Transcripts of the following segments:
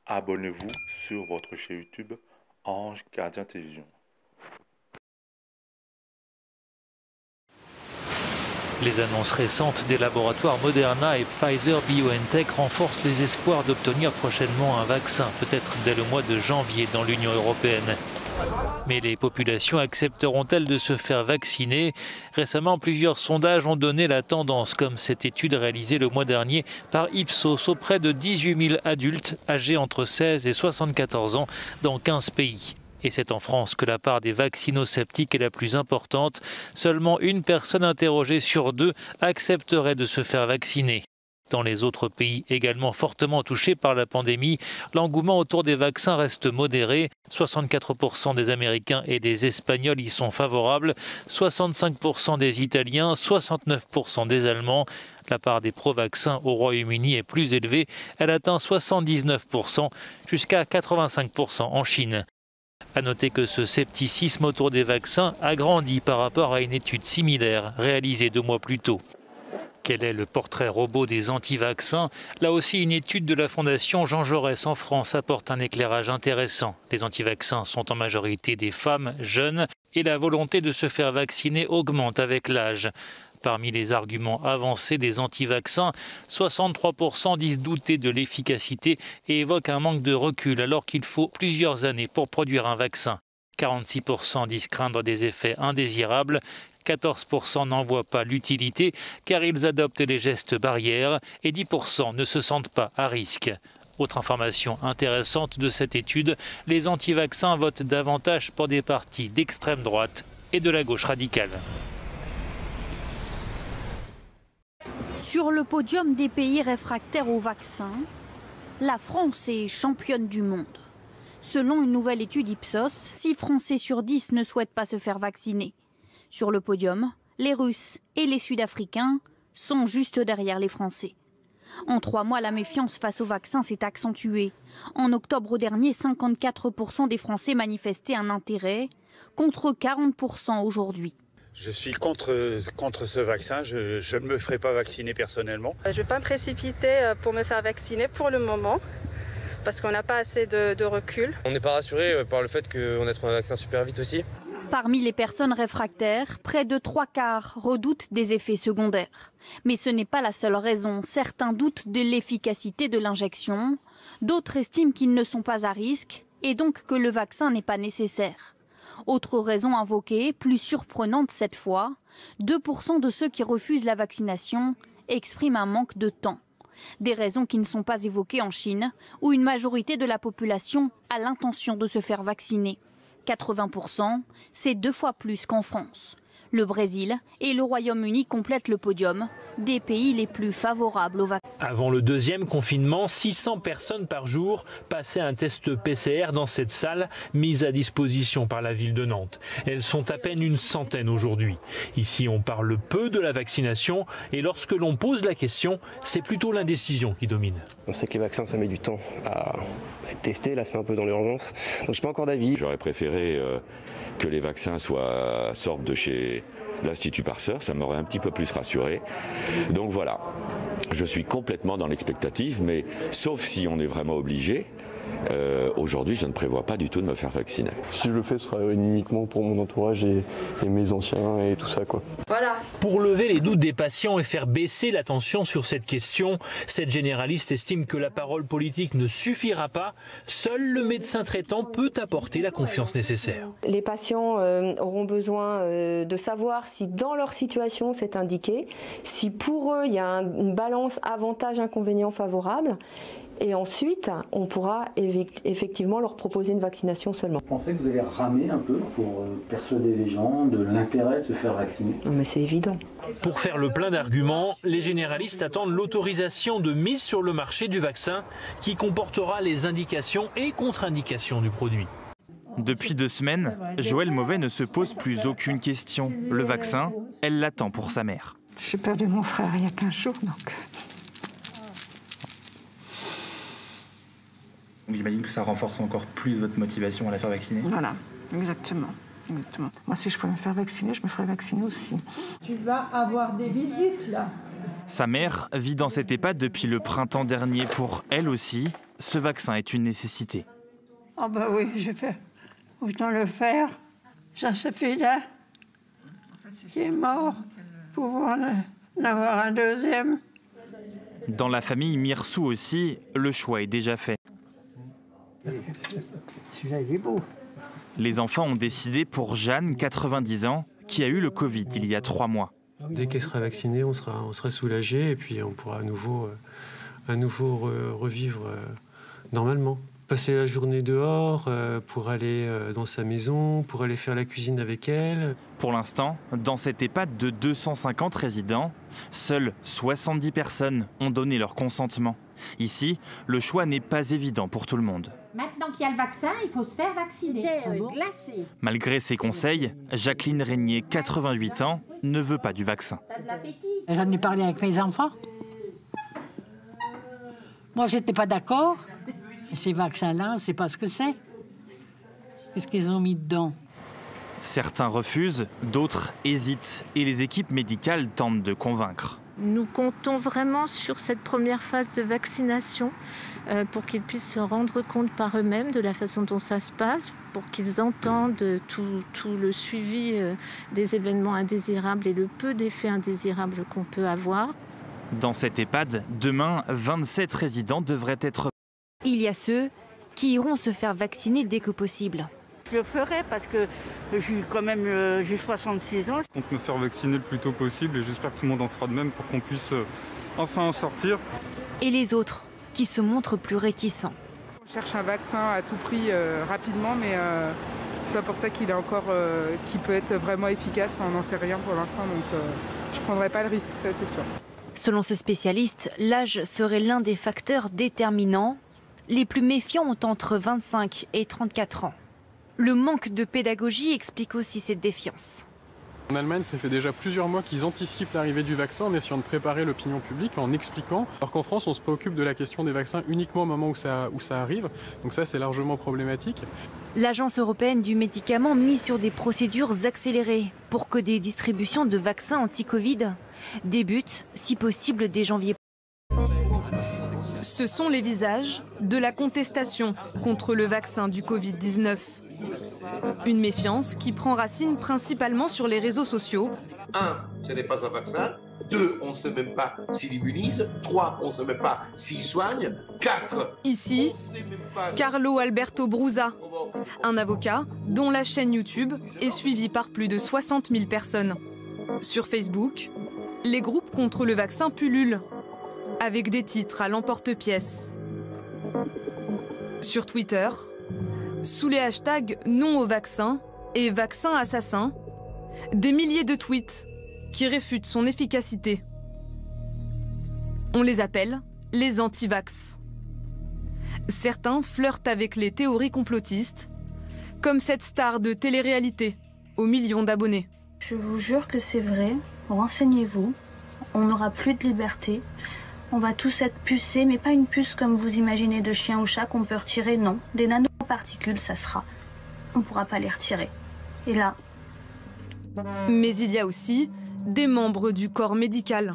Abonnez-vous sur votre chaîne YouTube Ange Gardien Télévision. Les annonces récentes des laboratoires Moderna et Pfizer-BioNTech renforcent les espoirs d'obtenir prochainement un vaccin, peut-être dès le mois de janvier dans l'Union européenne. Mais les populations accepteront-elles de se faire vacciner? Récemment, plusieurs sondages ont donné la tendance, comme cette étude réalisée le mois dernier par Ipsos auprès de 18 000 adultes âgés entre 16 et 74 ans dans 15 pays. Et c'est en France que la part des vaccino-sceptiques est la plus importante. Seulement une personne interrogée sur deux accepterait de se faire vacciner. Dans les autres pays également fortement touchés par la pandémie, l'engouement autour des vaccins reste modéré. 64% des Américains et des Espagnols y sont favorables, 65% des Italiens, 69% des Allemands. La part des pro-vaccins au Royaume-Uni est plus élevée, elle atteint 79%, jusqu'à 85% en Chine. À noter que ce scepticisme autour des vaccins a grandi par rapport à une étude similaire réalisée 2 mois plus tôt. Quel est le portrait robot des anti-vaccins? Là aussi, une étude de la Fondation Jean Jaurès en France apporte un éclairage intéressant. Les anti-vaccins sont en majorité des femmes jeunes et la volonté de se faire vacciner augmente avec l'âge. Parmi les arguments avancés des anti-vaccins, 63% disent douter de l'efficacité et évoquent un manque de recul alors qu'il faut plusieurs années pour produire un vaccin. 46% disent craindre des effets indésirables, 14% n'en voient pas l'utilité car ils adoptent les gestes barrières et 10% ne se sentent pas à risque. Autre information intéressante de cette étude, les anti-vaccins votent davantage pour des partis d'extrême droite et de la gauche radicale. Sur le podium des pays réfractaires au vaccin, la France est championne du monde. Selon une nouvelle étude Ipsos, 6 Français sur 10 ne souhaitent pas se faire vacciner. Sur le podium, les Russes et les Sud-Africains sont juste derrière les Français. En 3 mois, la méfiance face au vaccin s'est accentuée. En octobre dernier, 54% des Français manifestaient un intérêt, contre 40% aujourd'hui. Je suis contre ce vaccin, je ne me ferai pas vacciner personnellement. Je ne vais pas me précipiter pour me faire vacciner pour le moment, parce qu'on n'a pas assez de recul. On n'est pas rassuré par le fait qu'on ait trouvé un vaccin super vite aussi. Parmi les personnes réfractaires, près de 3/4 redoutent des effets secondaires. Mais ce n'est pas la seule raison. Certains doutent de l'efficacité de l'injection, d'autres estiment qu'ils ne sont pas à risque et donc que le vaccin n'est pas nécessaire. Autre raison invoquée, plus surprenante cette fois, 2% de ceux qui refusent la vaccination expriment un manque de temps. Des raisons qui ne sont pas évoquées en Chine, où une majorité de la population a l'intention de se faire vacciner. 80%, c'est 2 fois plus qu'en France. Le Brésil et le Royaume-Uni complètent le podium des pays les plus favorables au vaccin. Avant le deuxième confinement, 600 personnes par jour passaient un test PCR dans cette salle mise à disposition par la ville de Nantes. Elles sont à peine une centaine aujourd'hui. Ici, on parle peu de la vaccination et lorsque l'on pose la question, c'est plutôt l'indécision qui domine. On sait que les vaccins, ça met du temps à être testé. Là, c'est un peu dans l'urgence. Donc, je n'ai pas encore d'avis. J'aurais préféré que les vaccins sortent de chez l'Institut Pasteur, ça m'aurait un petit peu plus rassuré. Donc voilà, je suis complètement dans l'expectative, mais sauf si on est vraiment obligé, aujourd'hui je ne prévois pas du tout de me faire vacciner. Si je le fais, ce sera uniquement pour mon entourage et mes anciens et tout ça, quoi. Voilà. Pour lever les doutes des patients et faire baisser la tension sur cette question, cette généraliste estime que la parole politique ne suffira pas. Seul le médecin traitant peut apporter la confiance nécessaire. Les patients auront besoin de savoir si dans leur situation c'est indiqué, si pour eux il y a une balance avantage-inconvénient favorable. Et ensuite, on pourra effectivement leur proposer une vaccination seulement. Vous pensez que vous allez ramer un peu pour persuader les gens de l'intérêt de se faire vacciner? Non mais c'est évident. Pour faire le plein d'arguments, les généralistes attendent l'autorisation de mise sur le marché du vaccin qui comportera les indications et contre-indications du produit. Depuis 2 semaines, Joëlle Mauvais ne se pose plus aucune question. Le vaccin, elle l'attend pour sa mère. J'ai perdu mon frère il y a 15 jours, donc... Donc j'imagine que ça renforce encore plus votre motivation à la faire vacciner. Voilà, exactement. Moi, si je pouvais me faire vacciner, je me ferais vacciner aussi. Tu vas avoir des visites, là. Sa mère vit dans cette EHPAD depuis le printemps dernier. Pour elle aussi, ce vaccin est une nécessité. Ah bah oui, je fais. Autant le faire. J'en sais là qui est mort pour en avoir un deuxième. Dans la famille Mirsou aussi, le choix est déjà fait. Celui-là, il est beau. Les enfants ont décidé pour Jeanne, 90 ans, qui a eu le Covid il y a 3 mois. Dès qu'elle sera vaccinée, on sera soulagé et puis on pourra à nouveau revivre normalement. Passer la journée dehors pour aller dans sa maison, pour aller faire la cuisine avec elle. Pour l'instant, dans cette EHPAD de 250 résidents, seules 70 personnes ont donné leur consentement. Ici, le choix n'est pas évident pour tout le monde. Maintenant qu'il y a le vaccin, il faut se faire vacciner. Glacé. Malgré ses conseils, Jacqueline Régnier, 88 ans, ne veut pas du vaccin. T'as de l'appétit? J'en ai parlé avec mes enfants. Moi, j'étais pas d'accord. Ces vaccins-là, on ne sait pas ce que c'est. Qu'est-ce qu'ils ont mis dedans? Certains refusent, d'autres hésitent. Et les équipes médicales tentent de convaincre. Nous comptons vraiment sur cette première phase de vaccination pour qu'ils puissent se rendre compte par eux-mêmes de la façon dont ça se passe, pour qu'ils entendent tout le suivi des événements indésirables et le peu d'effets indésirables qu'on peut avoir. Dans cette EHPAD, demain, 27 résidents devraient être... Il y a ceux qui iront se faire vacciner dès que possible. Je le ferai parce que j'ai 66 ans. Je compte me faire vacciner le plus tôt possible et j'espère que tout le monde en fera de même pour qu'on puisse enfin en sortir. Et les autres qui se montrent plus réticents. On cherche un vaccin à tout prix rapidement, mais c'est pas pour ça qu'il est encore, qui peut être vraiment efficace. Enfin, on n'en sait rien pour l'instant, donc je prendrai pas le risque, ça c'est sûr. Selon ce spécialiste, l'âge serait l'un des facteurs déterminants. Les plus méfiants ont entre 25 et 34 ans. Le manque de pédagogie explique aussi cette défiance. En Allemagne, ça fait déjà plusieurs mois qu'ils anticipent l'arrivée du vaccin en essayant de préparer l'opinion publique, en expliquant. Alors qu'en France, on se préoccupe de la question des vaccins uniquement au moment où ça arrive. Donc ça, c'est largement problématique. L'Agence européenne du médicament mise sur des procédures accélérées pour que des distributions de vaccins anti-Covid débutent, si possible, dès janvier. Ce sont les visages de la contestation contre le vaccin du Covid-19. Une méfiance qui prend racine principalement sur les réseaux sociaux. 1, ce n'est pas un vaccin. 2, on ne sait même pas s'il immunise. 3, on ne sait même pas s'il soigne. 4, ici, Carlo Alberto Brusa, un avocat dont la chaîne YouTube est suivie par plus de 60 000 personnes. Sur Facebook, les groupes contre le vaccin pullulent, avec des titres à l'emporte-pièce. Sur Twitter, sous les hashtags « non au vaccin » et « vaccin assassin », des milliers de tweets qui réfutent son efficacité. On les appelle les anti-vax. Certains flirtent avec les théories complotistes, comme cette star de télé-réalité aux millions d'abonnés. Je vous jure que c'est vrai, renseignez-vous, on n'aura plus de liberté. On va tous être pucés, mais pas une puce comme vous imaginez de chien ou chat qu'on peut retirer, non. Des nanoparticules, ça sera. On ne pourra pas les retirer. Et là... Mais il y a aussi des membres du corps médical.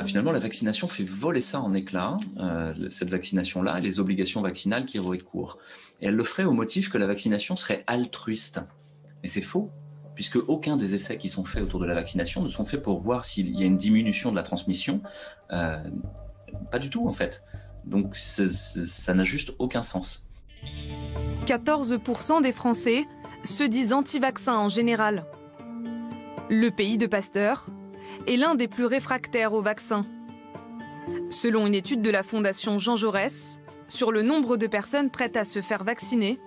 Finalement, la vaccination fait voler ça en éclats, cette vaccination-là, et les obligations vaccinales qui recourent. Et elle le ferait au motif que la vaccination serait altruiste. Et c'est faux, puisque aucun des essais qui sont faits autour de la vaccination ne sont faits pour voir s'il y a une diminution de la transmission. Pas du tout, en fait. Donc ça n'a juste aucun sens. 14% des Français se disent anti-vaccins en général. Le pays de Pasteur est l'un des plus réfractaires au vaccin. Selon une étude de la Fondation Jean Jaurès, sur le nombre de personnes prêtes à se faire vacciner,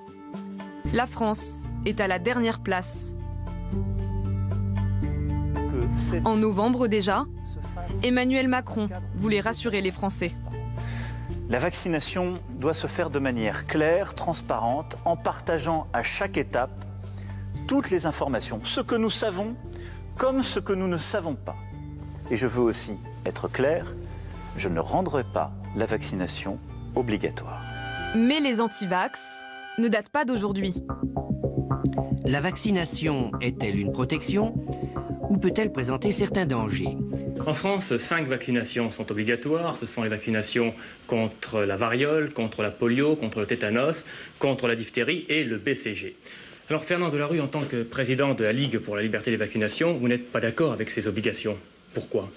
la France est à la dernière place. En novembre déjà, Emmanuel Macron voulait rassurer les Français. La vaccination doit se faire de manière claire, transparente, en partageant à chaque étape toutes les informations, ce que nous savons comme ce que nous ne savons pas. Et je veux aussi être clair, je ne rendrai pas la vaccination obligatoire. Mais les anti-vax ne datent pas d'aujourd'hui. La vaccination est-elle une protection ou peut-elle présenter certains dangers? En France, 5 vaccinations sont obligatoires. Ce sont les vaccinations contre la variole, contre la polio, contre le tétanos, contre la diphtérie et le BCG. Alors Fernand Delarue, en tant que président de la Ligue pour la liberté des vaccinations, vous n'êtes pas d'accord avec ces obligations. Pourquoi?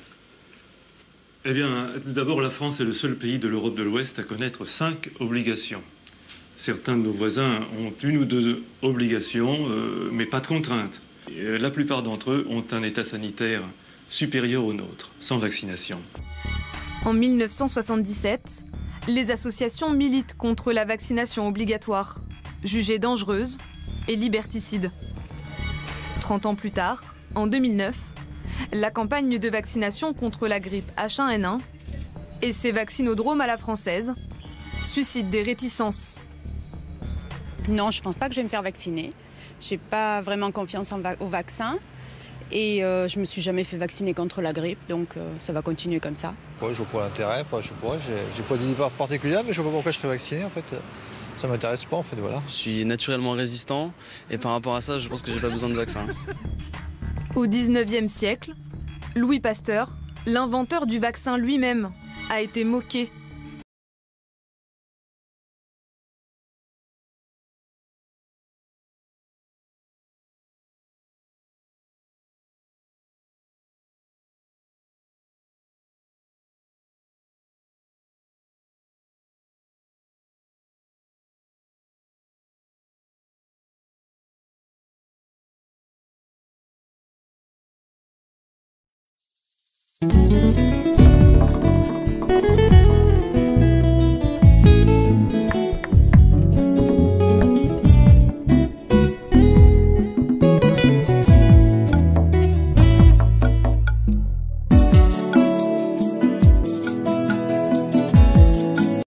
Eh bien, tout d'abord, la France est le seul pays de l'Europe de l'Ouest à connaître 5 obligations. Certains de nos voisins ont 1 ou 2 obligations, mais pas de contraintes. La plupart d'entre eux ont un état sanitaire supérieur au nôtre, sans vaccination. En 1977, les associations militent contre la vaccination obligatoire, jugée dangereuse et liberticide. 30 ans plus tard, en 2009, la campagne de vaccination contre la grippe H1N1 et ses vaccinodromes à la française suscitent des réticences. Non, je ne pense pas que je vais me faire vacciner. Je n'ai pas vraiment confiance au vaccin. Et je ne me suis jamais fait vacciner contre la grippe, donc ça va continuer comme ça. Ouais, je vois pas l'intérêt, j'ai pas d'idée particulière, mais je vois pas pourquoi je serais vacciné en fait. Ça m'intéresse pas en fait, voilà. Je suis naturellement résistant et par rapport à ça, je pense que j'ai pas besoin de vaccin. Au 19e siècle, Louis Pasteur, l'inventeur du vaccin lui-même, a été moqué. Thank you.